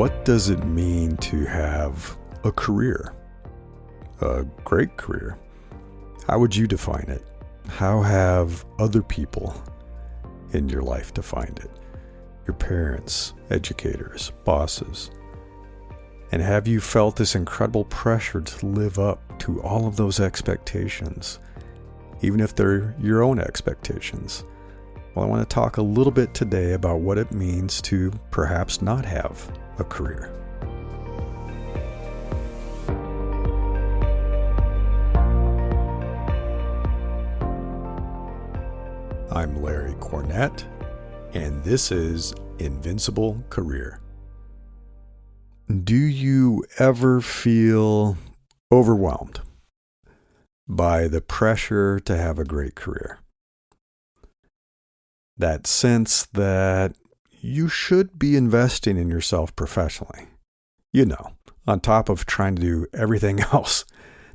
What does it mean to have a career? A great career? How would you define it? How have other people in your life defined it? Your parents, educators, bosses. And have you felt this incredible pressure to live up to all of those expectations, even if they're your own expectations? Well, I want to talk a little bit today about what it means to perhaps not have a career. I'm Larry Cornett, and this is Invincible Career. Do you ever feel overwhelmed by the pressure to have a great career? That sense that you should be investing in yourself professionally, on top of trying to do everything else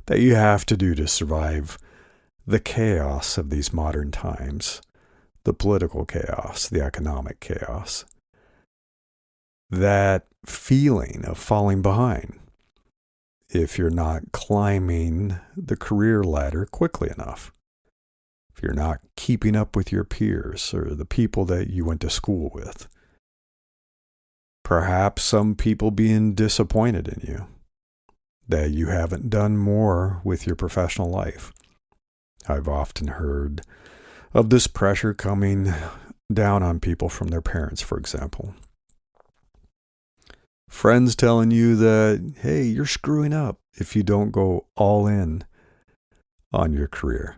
that you have to do to survive the chaos of these modern times, the political chaos, the economic chaos. That feeling of falling behind if you're not climbing the career ladder quickly enough. If you're not keeping up with your peers or the people that you went to school with. Perhaps some people being disappointed in you, that you haven't done more with your professional life. I've often heard of this pressure coming down on people from their parents, for example. Friends telling you that, hey, you're screwing up if you don't go all in on your career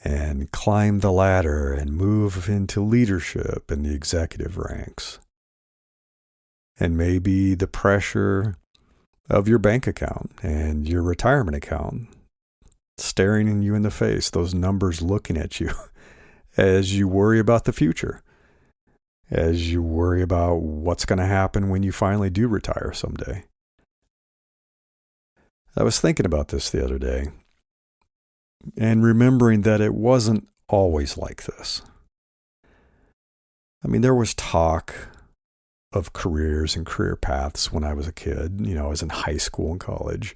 and climb the ladder and move into leadership in the executive ranks. And maybe the pressure of your bank account and your retirement account staring you in the face, those numbers looking at you as you worry about the future, as you worry about what's going to happen when you finally do retire someday. I was thinking about this the other day, and remembering that it wasn't always like this. I mean, there was talk of careers and career paths when I was a kid, I was in high school and college.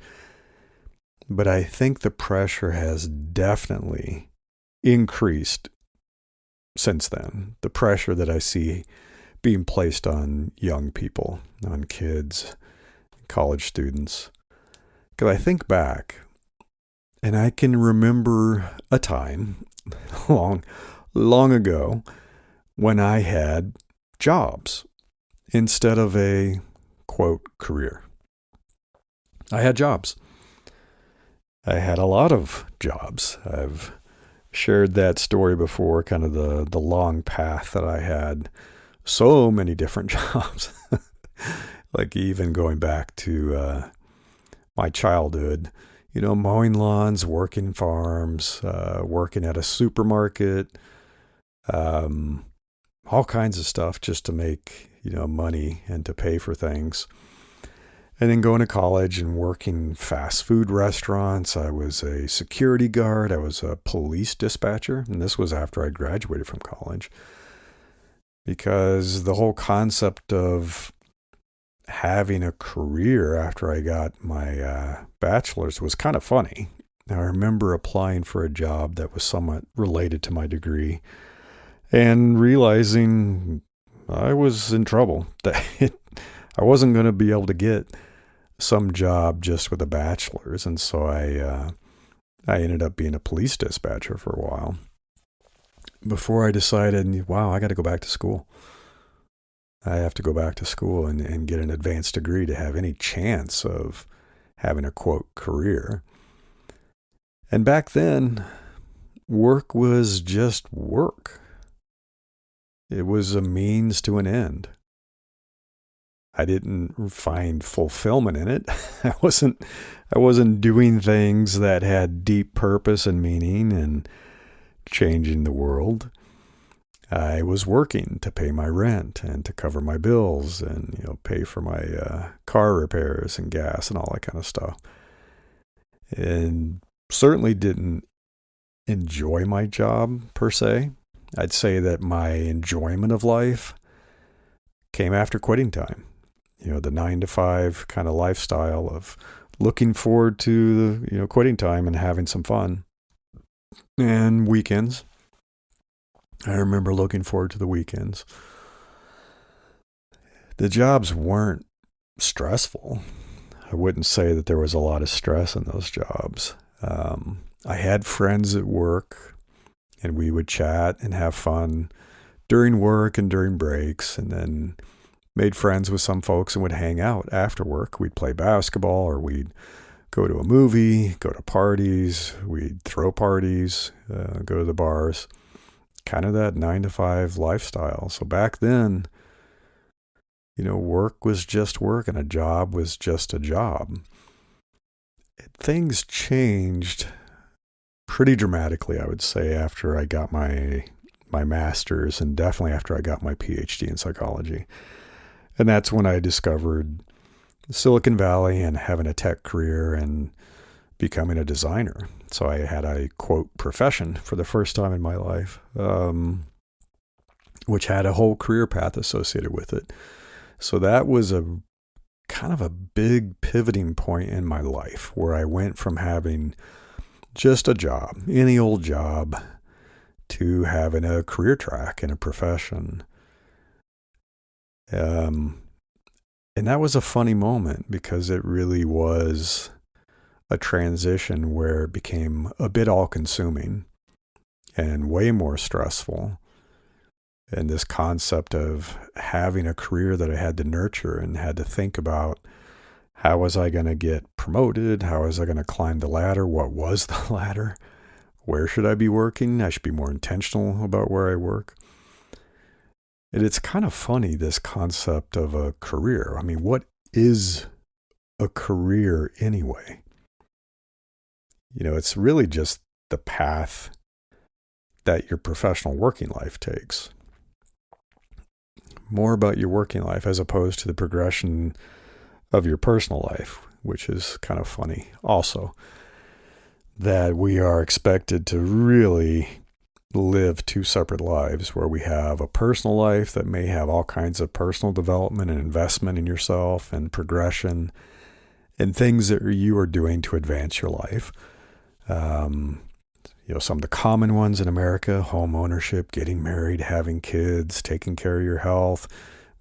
But I think the pressure has definitely increased since then. The pressure that I see being placed on young people, on kids, college students. Because I think back, and I can remember a time long ago when I had jobs instead of a, quote, career. I had jobs. I had a lot of jobs. I've shared that story before, kind of the long path that I had. So many different jobs. Like even going back to my childhood, mowing lawns, working farms, working at a supermarket, all kinds of stuff just to make, money and to pay for things. And then going to college and working fast food restaurants. I was a security guard. I was a police dispatcher. And this was after I graduated from college. Because the whole concept of having a career after I got my bachelor's was kind of funny. I remember applying for a job that was somewhat related to my degree and realizing I was in trouble. That I wasn't going to be able to get some job just with a bachelor's. And so I ended up being a police dispatcher for a while before I decided, wow, I got to go back to school. I have to go back to school and get an advanced degree to have any chance of having a, quote, career. And back then, work was just work. It was a means to an end. I didn't find fulfillment in it. I wasn't doing things that had deep purpose and meaning and changing the world. I was working to pay my rent and to cover my bills and pay for my car repairs and gas and all that kind of stuff. And certainly didn't enjoy my job per se. I'd say that my enjoyment of life came after quitting time. the 9 to 5 kind of lifestyle of looking forward to the, quitting time and having some fun. And weekends. I remember looking forward to the weekends. The jobs weren't stressful. I wouldn't say that there was a lot of stress in those jobs. I had friends at work, and we would chat and have fun during work and during breaks, and then made friends with some folks and would hang out after work. We'd play basketball, or we'd go to a movie, go to parties, we'd throw parties, go to the bars. Kind of that 9 to 5 lifestyle. So back then, work was just work and a job was just a job. Things changed pretty dramatically, I would say, after I got my master's, and definitely after I got my PhD in psychology. And that's when I discovered Silicon Valley and having a tech career and becoming a designer. So I had a, quote, profession for the first time in my life, which had a whole career path associated with it. So that was a kind of a big pivoting point in my life, where I went from having just a job, any old job, to having a career track and a profession. And that was a funny moment, because it really was a transition where it became a bit all-consuming and way more stressful. And this concept of having a career that I had to nurture and had to think about, how was I going to get promoted? How was I going to climb the ladder? What was the ladder? Where should I be working? I should be more intentional about where I work. And it's kind of funny, this concept of a career. I mean, what is a career anyway? It's really just the path that your professional working life takes. More about your working life as opposed to the progression of your personal life, which is kind of funny also, that we are expected to really live 2 separate lives, where we have a personal life that may have all kinds of personal development and investment in yourself and progression and things that you are doing to advance your life. Some of the common ones in America: home ownership, getting married, having kids, taking care of your health.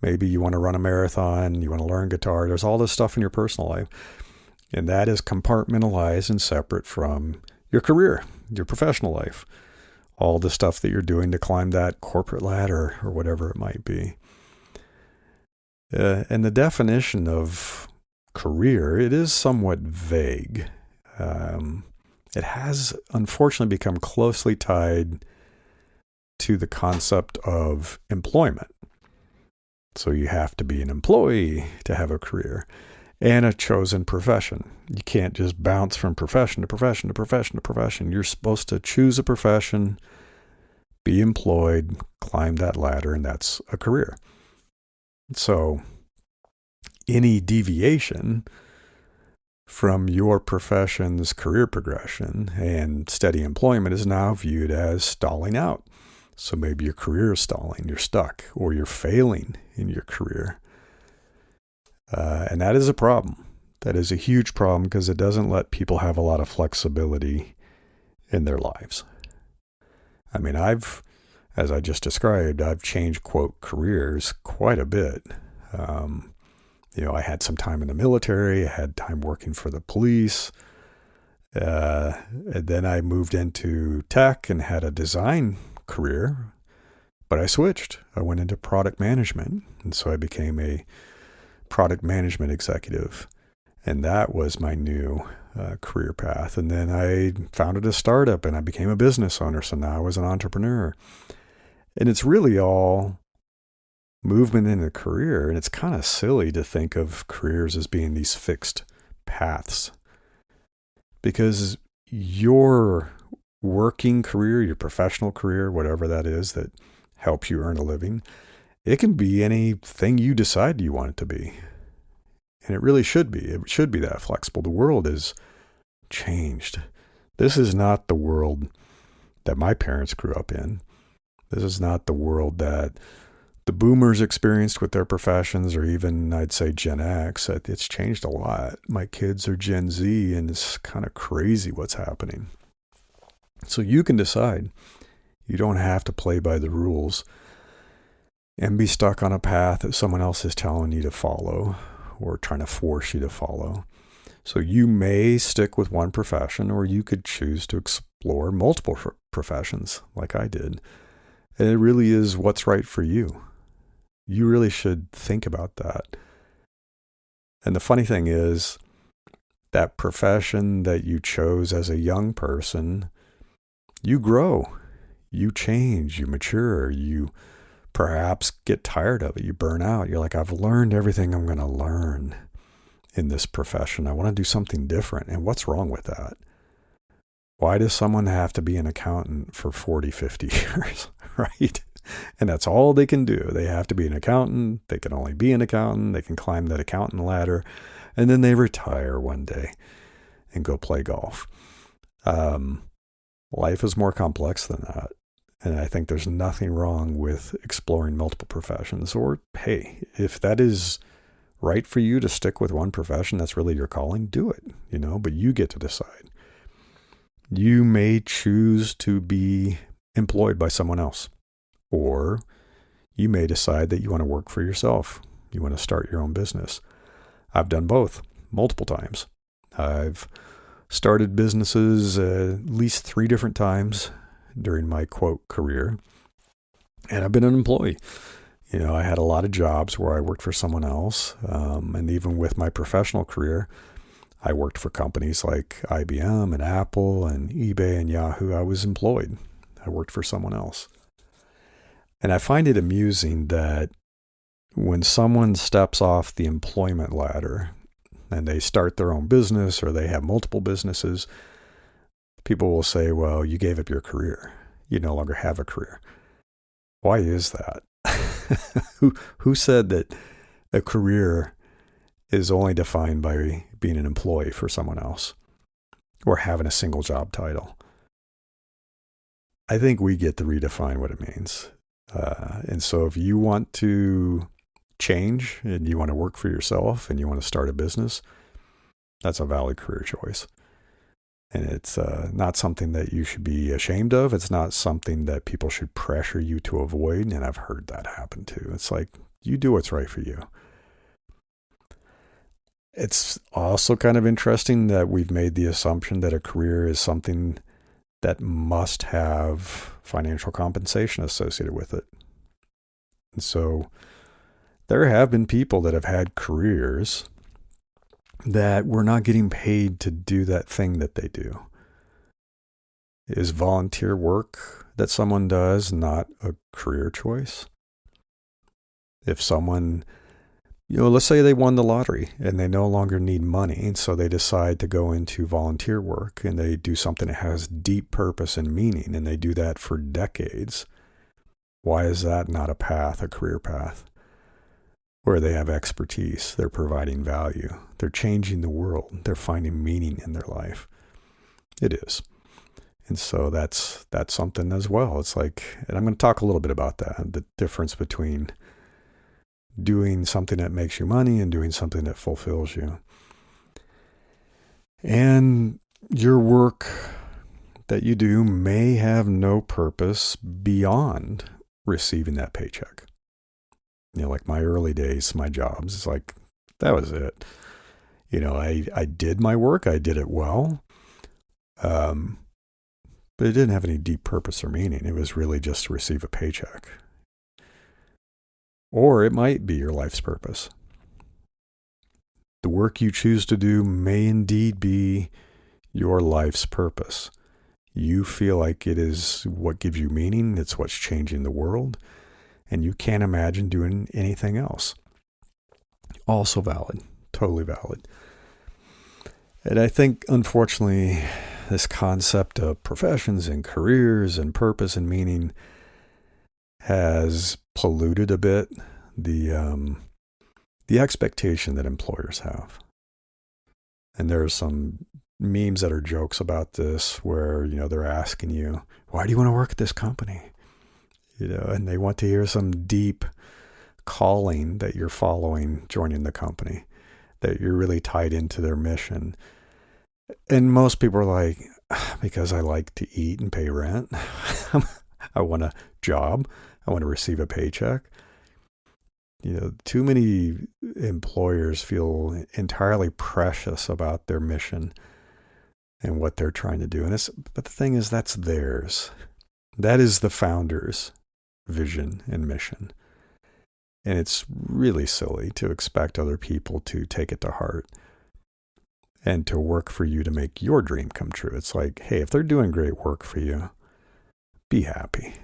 Maybe you want to run a marathon, you want to learn guitar. There's all this stuff in your personal life. And that is compartmentalized and separate from your career, your professional life. All the stuff that you're doing to climb that corporate ladder or whatever it might be. And the definition of career, it is somewhat vague. It has unfortunately become closely tied to the concept of employment. So you have to be an employee to have a career and a chosen profession. You can't just bounce from profession to profession to profession to profession. You're supposed to choose a profession, be employed, climb that ladder, and that's a career. So any deviation from your profession's career progression and steady employment is now viewed as stalling out. So maybe your career is stalling, you're stuck, or you're failing in your career. And that is a problem. That is a huge problem, because it doesn't let people have a lot of flexibility in their lives. I mean, as I just described, I've changed, quote, careers quite a bit. I had some time in the military. I had time working for the police. And then I moved into tech and had a design career, but I switched. I went into product management. And so I became a product management executive. And that was my new career path. And then I founded a startup and I became a business owner. So now I was an entrepreneur. And it's really all movement in a career. And it's kind of silly to think of careers as being these fixed paths, because your working career, your professional career, whatever that is that helps you earn a living, it can be anything you decide you want it to be. And it really should be. It should be that flexible. The world is changed. This is not the world that my parents grew up in. This is not the world that the boomers experienced with their professions, or even I'd say Gen X, it's changed a lot. My kids are Gen Z, and it's kind of crazy what's happening. So you can decide. You don't have to play by the rules and be stuck on a path that someone else is telling you to follow or trying to force you to follow. So you may stick with one profession, or you could choose to explore multiple professions like I did. And it really is what's right for you. You really should think about that. And the funny thing is, that profession that you chose as a young person, you grow, you change, you mature, you perhaps get tired of it, you burn out. You're like, I've learned everything I'm going to learn in this profession. I want to do something different. And what's wrong with that? Why does someone have to be an accountant for 40, 50 years, right? And that's all they can do. They have to be an accountant. They can only be an accountant. They can climb that accountant ladder. And then they retire one day and go play golf. Life is more complex than that. And I think there's nothing wrong with exploring multiple professions. Or, hey, if that is right for you to stick with one profession, that's really your calling, do it, but you get to decide. You may choose to be employed by someone else, or you may decide that you want to work for yourself. You want to start your own business. I've done both multiple times. I've started businesses at least 3 different times during my quote career, and I've been an employee. I had a lot of jobs where I worked for someone else, and even with my professional career, I worked for companies like IBM and Apple and eBay and Yahoo. I was employed. I worked for someone else. And I find it amusing that when someone steps off the employment ladder and they start their own business, or they have multiple businesses, people will say, well, you gave up your career. You no longer have a career. Why is that? Who said that a career is only defined by being an employee for someone else or having a single job title? I think we get to redefine what it means. And so if you want to change and you want to work for yourself and you want to start a business, that's a valid career choice. And it's not something that you should be ashamed of. It's not something that people should pressure you to avoid. And I've heard that happen too. It's like, you do what's right for you. It's also kind of interesting that we've made the assumption that a career is something that must have financial compensation associated with it. And so there have been people that have had careers that were not getting paid to do that thing that they do. Is volunteer work that someone does not a career choice? If someone, let's say they won the lottery and they no longer need money, and so they decide to go into volunteer work and they do something that has deep purpose and meaning, and they do that for decades. Why is that not a path, a career path? Where they have expertise, they're providing value, they're changing the world, they're finding meaning in their life. It is. And so that's something as well. It's like, and I'm going to talk a little bit about that, the difference between doing something that makes you money and doing something that fulfills you. And your work that you do may have no purpose beyond receiving that paycheck. Like my early days, my jobs, it's like, that was it. I did my work. I did it well. But it didn't have any deep purpose or meaning. It was really just to receive a paycheck. Or it might be your life's purpose. The work you choose to do may indeed be your life's purpose. You feel like it is what gives you meaning. It's what's changing the world. And you can't imagine doing anything else. Also valid. Totally valid. And I think, unfortunately, this concept of professions and careers and purpose and meaning has polluted a bit the expectation that employers have. And there are some memes that are jokes about this where, they're asking you, why do you want to work at this company? and they want to hear some deep calling that you're following, joining the company, that you're really tied into their mission. And most people are like, because I like to eat and pay rent. I want a job. I want to receive a paycheck. Too many employers feel entirely precious about their mission and what they're trying to do. But the thing is, that's theirs. That is the founder's vision and mission. And it's really silly to expect other people to take it to heart and to work for you to make your dream come true. It's like, hey, if they're doing great work for you, be happy.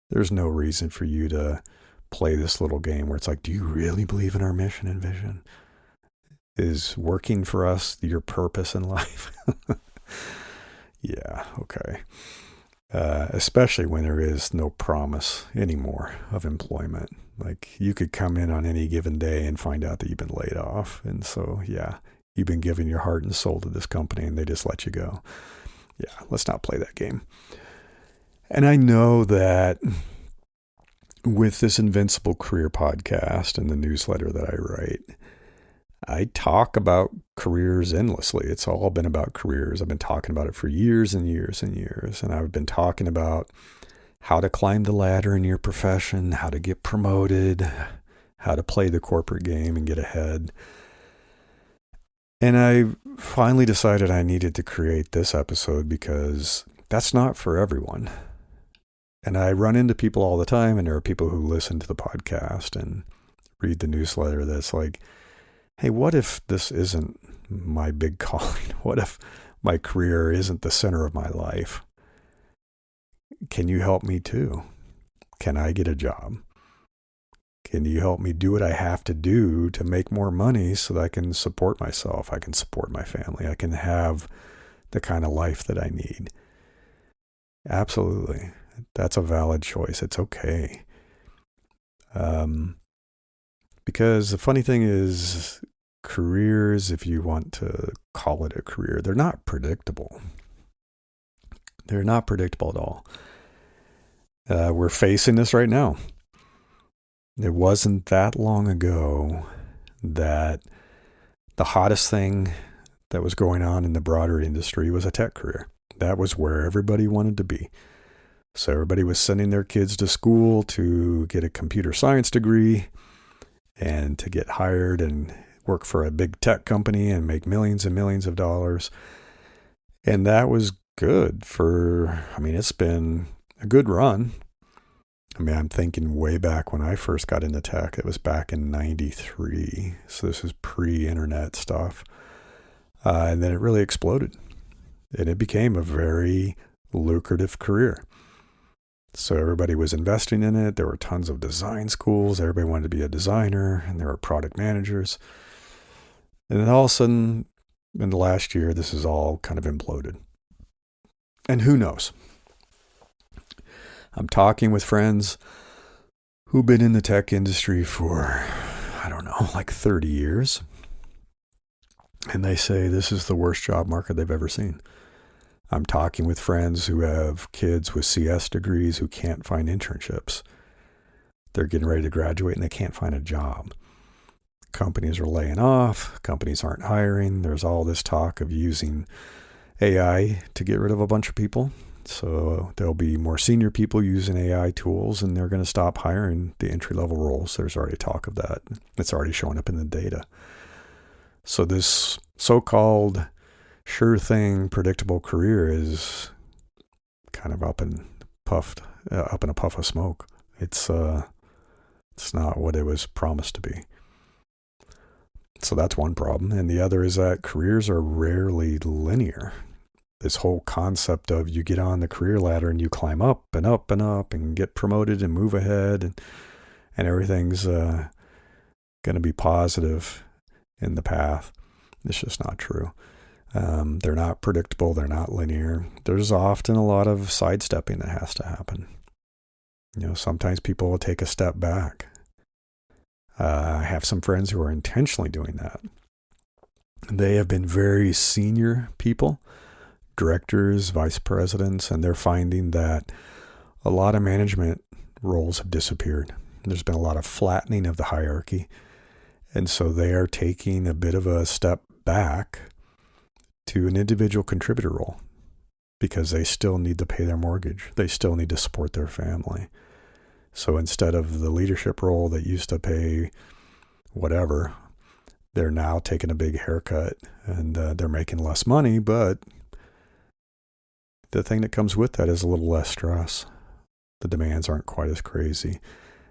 There's no reason for you to play this little game where it's like, do you really believe in our mission and vision? Is working for us your purpose in life? Yeah, okay. Especially when there is no promise anymore of employment. Like, you could come in on any given day and find out that you've been laid off. And so, yeah, you've been giving your heart and soul to this company and they just let you go. Yeah, let's not play that game. And I know that with this Invincible Career podcast and the newsletter that I write, I talk about careers endlessly. It's all been about careers. I've been talking about it for years and years and years. And I've been talking about how to climb the ladder in your profession, how to get promoted, how to play the corporate game and get ahead. And I finally decided I needed to create this episode because that's not for everyone. And I run into people all the time, and there are people who listen to the podcast and read the newsletter that's like, hey, what if this isn't my big calling? What if my career isn't the center of my life? Can you help me too? Can I get a job? Can you help me do what I have to do to make more money so that I can support myself? I can support my family. I can have the kind of life that I need. Absolutely. That's a valid choice. It's okay. Because the funny thing is, careers, if you want to call it a career, they're not predictable. They're not predictable at all. We're facing this right now. It wasn't that long ago that the hottest thing that was going on in the broader industry was a tech career. That was where everybody wanted to be. So everybody was sending their kids to school to get a computer science degree and to get hired and work for a big tech company and make millions and millions of dollars. And that was good it's been a good run. I'm thinking way back when I first got into tech, it was back in 93. So this is pre-internet stuff. And then it really exploded. And it became a very lucrative career. So everybody was investing in it. There were tons of design schools. Everybody wanted to be a designer, and there were product managers. And then all of a sudden, in the last year, this is all kind of imploded. And who knows? I'm talking with friends who've been in the tech industry for, 30 years. And they say this is the worst job market they've ever seen. I'm talking with friends who have kids with CS degrees who can't find internships. They're getting ready to graduate and they can't find a job. Companies are laying off. Companies aren't hiring. There's all this talk of using AI to get rid of a bunch of people. So there'll be more senior people using AI tools, and they're going to stop hiring the entry-level roles. There's already talk of that. It's already showing up in the data. So this so-called sure thing, predictable career is kind of up in a puff of smoke. It's not what it was promised to be. So that's one problem. And the other is that careers are rarely linear. This whole concept of you get on the career ladder and you climb up and up and up and get promoted and move ahead and everything's going to be positive in the path. It's just not true. They're not predictable. They're not linear. There's often a lot of sidestepping that has to happen. Sometimes people will take a step back. I have some friends who are intentionally doing that. They have been very senior people, directors, vice presidents, and they're finding that a lot of management roles have disappeared. There's been a lot of flattening of the hierarchy. And so they are taking a bit of a step back to an individual contributor role because they still need to pay their mortgage. They still need to support their family. So instead of the leadership role that used to pay whatever, they're now taking a big haircut and they're making less money, but the thing that comes with that is a little less stress. The demands aren't quite as crazy.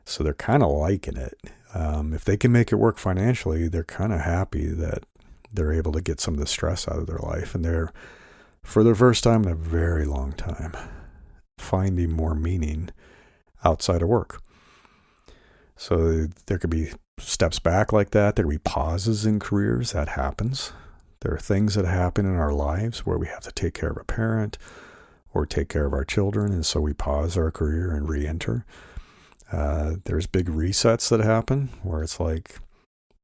So they're kind of liking it. If they can make it work financially, they're kind of happy that they're able to get some of the stress out of their life. And they're, for the first time in a very long time, finding more meaning outside of work. So there could be steps back like that. There could be pauses in careers. That happens. There are things that happen in our lives where we have to take care of a parent or take care of our children. And so we pause our career and re-enter. There's big resets that happen where it's like,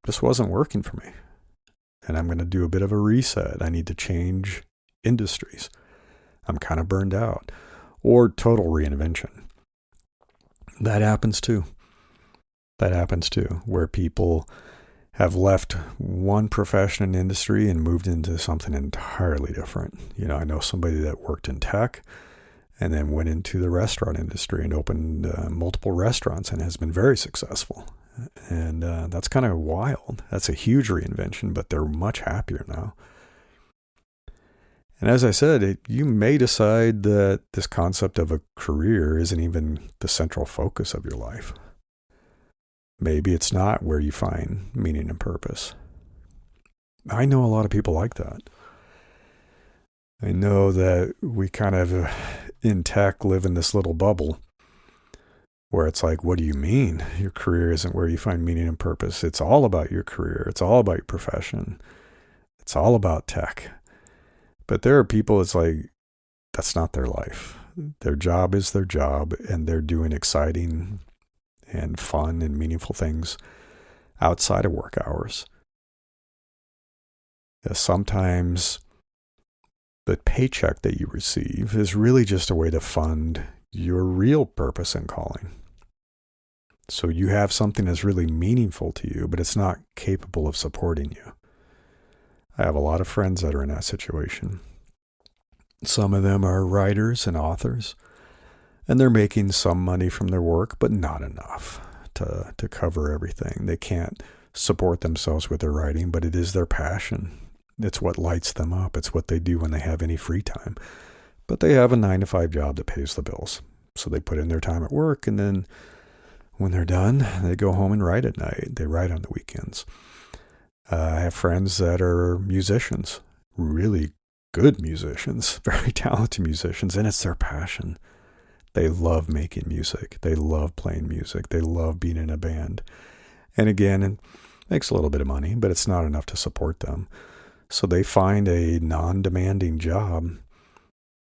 this wasn't working for me. And I'm going to do a bit of a reset. I need to change industries. I'm kind of burned out. Or total reinvention. That happens too. Where people have left one profession and industry and moved into something entirely different. You know, I know somebody that worked in tech and then went into the restaurant industry and opened multiple restaurants and has been very successful. And that's kind of wild. That's a huge reinvention, but they're much happier now. And as I said, you may decide that this concept of a career isn't even the central focus of your life. Maybe it's not where you find meaning and purpose. I know a lot of people like that. I know that we kind of, in tech, live in this little bubble where it's like, what do you mean? Your career isn't where you find meaning and purpose. It's all about your career. It's all about your profession. It's all about tech. But there are people, it's like, that's not their life. Their job is their job, and they're doing exciting and fun and meaningful things outside of work hours. Sometimes the paycheck that you receive is really just a way to fund your real purpose and calling. So you have something that's really meaningful to you, but it's not capable of supporting you. I have a lot of friends that are in that situation. Some of them are writers and authors, and they're making some money from their work, but not enough to cover everything. They can't support themselves with their writing, but it is their passion. It's what lights them up. It's what they do when they have any free time. But they have a 9-to-5 job that pays the bills. So they put in their time at work, and then when they're done, they go home and write at night. They write on the weekends. I have friends that are musicians, really good musicians, very talented musicians, and it's their passion. They love making music. They love playing music. They love being in a band. And again, it makes a little bit of money, but it's not enough to support them. So they find a non-demanding job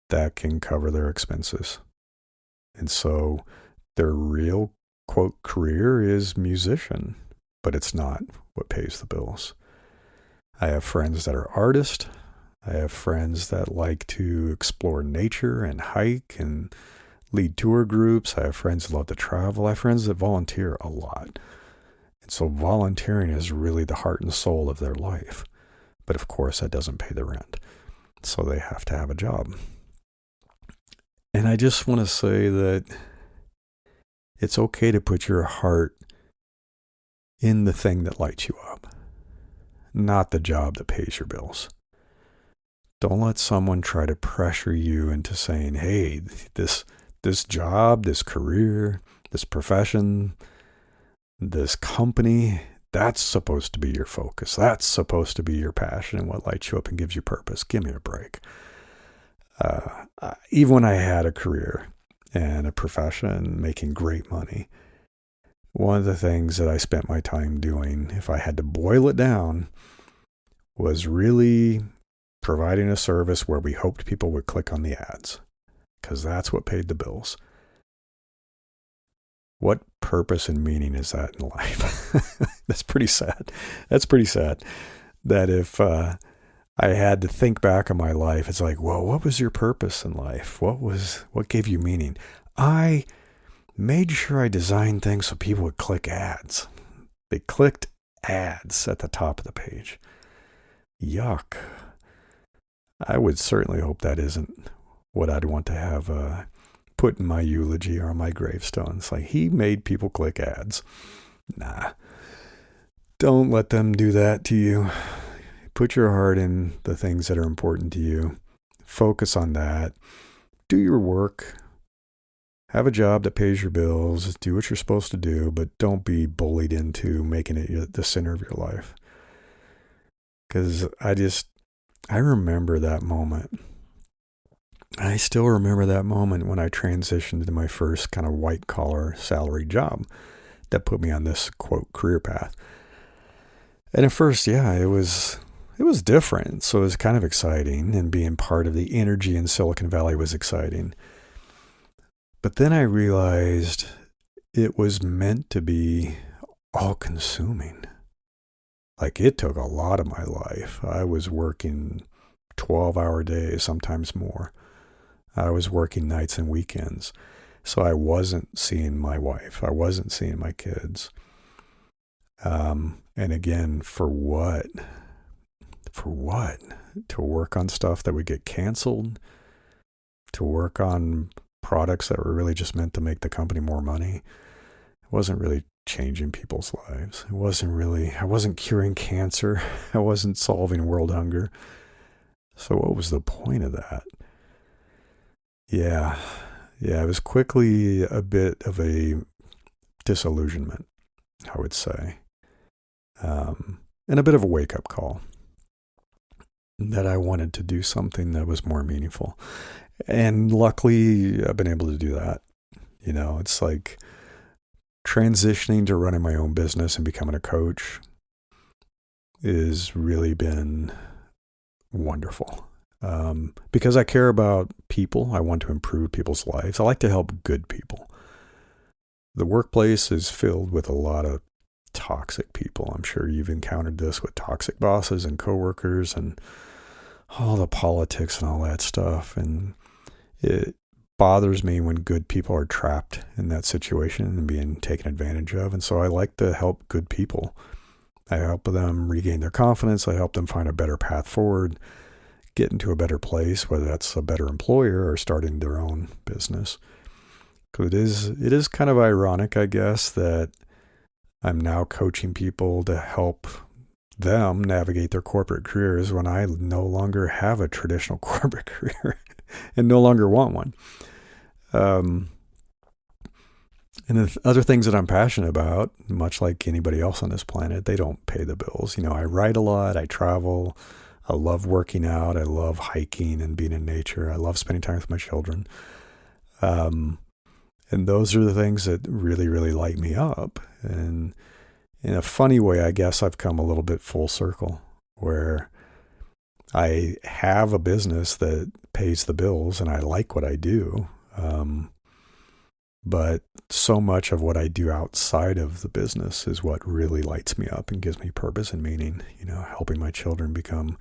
that can cover their expenses. And so their real, quote, career is musician, but it's not what pays the bills. I have friends that are artists. I have friends that like to explore nature and hike and lead tour groups. I have friends that love to travel. I have friends that volunteer a lot. And so volunteering is really the heart and soul of their life. But of course, that doesn't pay the rent. So they have to have a job. And I just want to say that it's okay to put your heart in the thing that lights you up, not the job that pays your bills. Don't let someone try to pressure you into saying, hey, this job, this career, this profession, this company, that's supposed to be your focus. That's supposed to be your passion and what lights you up and gives you purpose. Give me a break. Even when I had a career and a profession making great money, one of the things that I spent my time doing, if I had to boil it down, was really providing a service where we hoped people would click on the ads, because that's what paid the bills. What purpose and meaning is that in life? That's pretty sad. That if I had to think back on my life, it's like, well, what was your purpose in life? What gave you meaning? I made sure I designed things so people would click ads. They clicked ads at the top of the page. Yuck. I would certainly hope that isn't what I'd want to have put in my eulogy or on my gravestone. It's like, he made people click ads. Nah. Don't let them do that to you. Put your heart in the things that are important to you. Focus on that. Do your work. Have a job that pays your bills. Do what you're supposed to do, but don't be bullied into making it the center of your life. Because I remember that moment. I still remember that moment when I transitioned to my first kind of white collar salary job that put me on this, quote, career path. And at first, yeah, it was different. So it was kind of exciting, and being part of the energy in Silicon Valley was exciting. But then I realized it was meant to be all consuming. Like, it took a lot of my life. I was working 12-hour days, sometimes more. I was working nights and weekends. So I wasn't seeing my wife. I wasn't seeing my kids. And again, for what? For what? To work on stuff that would get canceled? To work on products that were really just meant to make the company more money? It wasn't really changing people's lives. I wasn't curing cancer. I wasn't solving world hunger. So what was the point of that? Yeah, it was quickly a bit of a disillusionment, I would say. And a bit of a wake-up call that I wanted to do something that was more meaningful. And luckily, I've been able to do that. You know, it's like transitioning to running my own business and becoming a coach has really been wonderful. Because I care about people. I want to improve people's lives. I like to help good people. The workplace is filled with a lot of toxic people. I'm sure you've encountered this with toxic bosses and coworkers and all the politics and all that stuff. And it bothers me when good people are trapped in that situation and being taken advantage of. And so I like to help good people. I help them regain their confidence. I help them find a better path forward, get into a better place, whether that's a better employer or starting their own business. Because it is kind of ironic, I guess, that I'm now coaching people to help them navigate their corporate careers when I no longer have a traditional corporate career and no longer want one. And the other things that I'm passionate about, much like anybody else on this planet, they don't pay the bills. You know, I write a lot, I travel, I love working out, I love hiking and being in nature, I love spending time with my children. And those are the things that really, really light me up. And in a funny way, I guess I've come a little bit full circle, where I have a business that pays the bills and I like what I do. But so much of what I do outside of the business is what really lights me up and gives me purpose and meaning. You know, helping my children become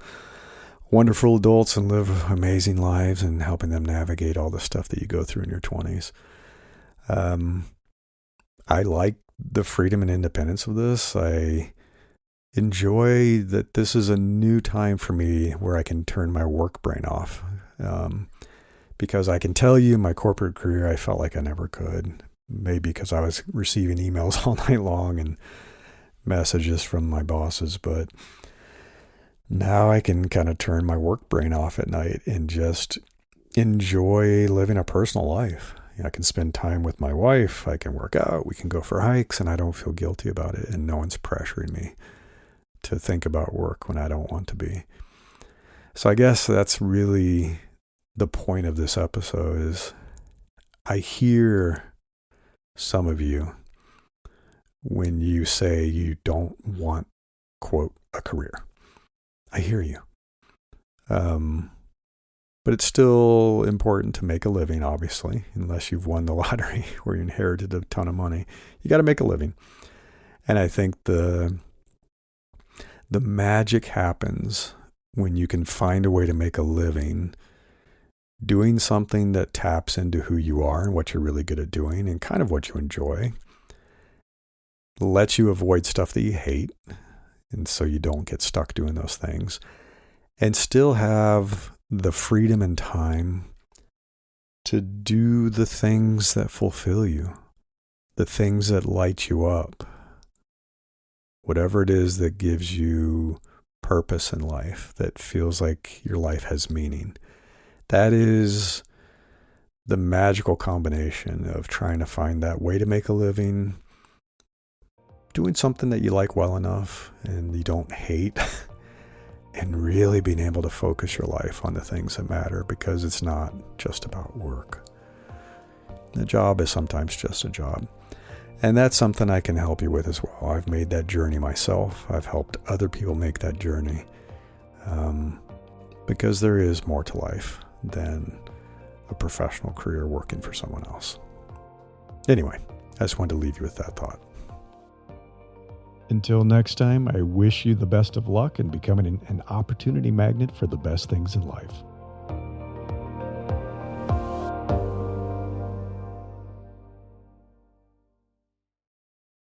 wonderful adults and live amazing lives, and helping them navigate all the stuff that you go through in your 20s. I like the freedom and independence of this. I enjoy that this is a new time for me where I can turn my work brain off. Because I can tell you, my corporate career, I felt like I never could. Maybe because I was receiving emails all night long and messages from my bosses. But now I can kind of turn my work brain off at night and just enjoy living a personal life. I can spend time with my wife. I can work out. We can go for hikes, and I don't feel guilty about it. And no one's pressuring me to think about work when I don't want to be. So I guess that's really the point of this episode. Is I hear some of you when you say you don't want, quote, a career. I hear you. But it's still important to make a living, obviously, unless you've won the lottery or you inherited a ton of money. You got to make a living. And I think the magic happens when you can find a way to make a living doing something that taps into who you are and what you're really good at doing and kind of what you enjoy, lets you avoid stuff that you hate, and so you don't get stuck doing those things, and still have the freedom and time to do the things that fulfill you, the things that light you up, whatever it is that gives you purpose in life, that feels like your life has meaning. That is the magical combination of trying to find that way to make a living, doing something that you like well enough and you don't hate, and really being able to focus your life on the things that matter, because it's not just about work. The job is sometimes just a job. And that's something I can help you with as well. I've made that journey myself. I've helped other people make that journey. Because there is more to life than a professional career working for someone else. Anyway, I just wanted to leave you with that thought. Until next time, I wish you the best of luck in becoming an opportunity magnet for the best things in life.